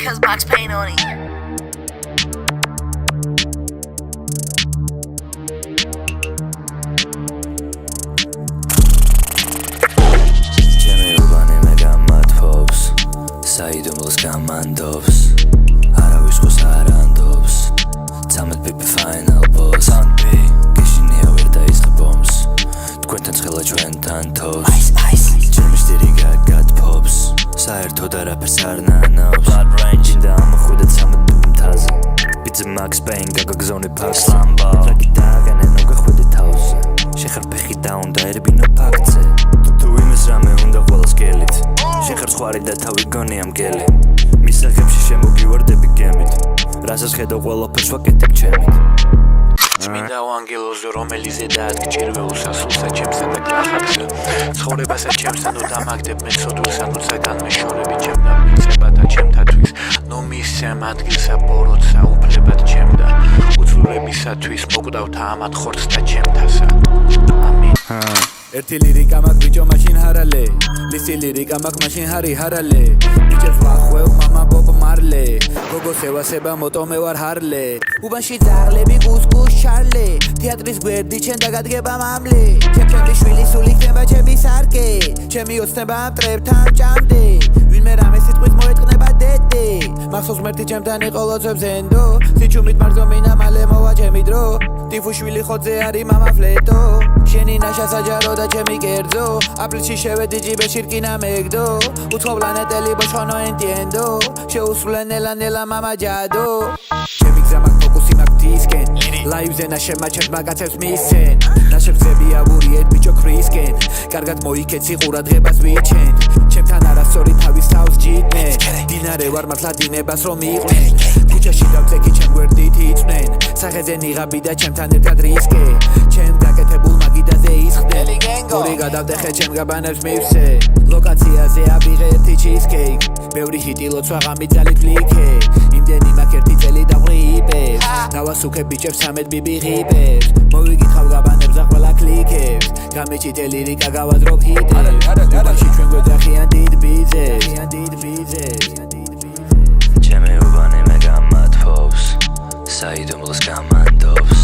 cause Max Payne on it. საიდუმლოს გამანდობს არავის ხოს არ ანდობს წამეთ პიპი final boss გეშინია ვერ დაიწყე ბომს თქვენთან ცხელა ჩვენთან თავს ჩემი სტილი გაგადფობს საერთოდ არაფერს არ ნანობს blood range და ამოხვიდა წამეთ პიპი მთაზე ბიძე Max Payne გაგაგზავნე ფაქს რაკი დაგანე ნუ გახვიდე თავზე შეხარფეხი და უნდა ერბინო ფაქტზე თუ იმის რამე უნდა ყველას გელით შეხარ სხვარი და თავი გონია მგელი მისაღებში შემოგივარდები გემით რასაც ხედავ ყველაფერს ვაკეთებ ჩემით წმინდა ვანგელოზო რომელიც ზედაად გჭირვე უსასრულსა ჩემსა და გლახაკსა ცხოვრებასა ჩემსა ნუ დამაგდებ მე სოდურსა ნუ საგანმეშორები ჩემდა მიწებათა ჩემთათვის ნუ მისცემ ადგილსა ბოროტსა უფლებად ჩემდა უცვლურებისათვის მოკვდავთ ამათ ხორცთა ჩემთასა ამინ ერთი ლირიკა მაგ ბიჭო მაშინ ჰარალე ლისი ლირიკა მაგ მაშინ ჰარი ჰარალე ბიჭებს ვახვევ მამა ბობ მარლე გოგოს ევასება მოტო მე ვარ ჰარლე უბანში ძაღლები კუსკუს ჩარლე თეატრის გვერდი ჩემ დაგადგება მამლე ჩემი შვილი სული ხდება ჩემი სარკე ჩემი ოცნება მტრებთან ჭამდე ვინმე რამე სიტყვით მოეთყნება დედე მახსოვს მერტი ჩემთან იყო ლოცვებს ენდო სიჩუმით მარზომინა მალე მოვა ჩემი დრო ტიფუშვილი ხოძე არის მამა ფლეტო შენი ნაშა საჯარო და ჩემი კერძო აპრილში შევედი ჯიბეში რკინა მეგდო უცხოვლანეტელი ბოშო no entiendo შეუსრულენ ელანელა მამა ჯადო ჩემი გზა მაგ ფოკუსი მაგ დისკენ ლაივზე ნაშებმა ჩემმა კაცებს მისცენ ნაშებსები ავურიეთ ბიჭო ქრისკენ კარგად მოიქეცი ყურადღებას ვიჩენ ჩემთან არასწორი თავის თავს ჯიტნენ დინარე ვარ მართლა დინებას რომ იყვნენ ქუჩაში დავწეკი ჩემ გვერდით იწვნენ სახეზე ნიღაბი და ჩემთან ერთად რისკე ჩემ გაკეთებულ მაგიდაზე ისხდნენ ორი გადავდეხე ჩემ გაბანებს მივსე ლოკაციაზე ავიღე ერთი cheesecake ბევრი ჰიტი ლოცვა გამიძალით ფლიქე იმდენი მაგ ერთი წელი დავღრიბებს დავასუქებ ბიჭებს 13 ბიბი ღიბებს მოვიგითხავ გაბანებს ყველა კლიკებს გამიჭიტე ლირიკა გავაზრობ ჰიტებს უკანში ჩვენ გვეძახიან დიდ ბიზნეს ჩემი უბანი მე გამათფობს საიდუმლოს გამანდობს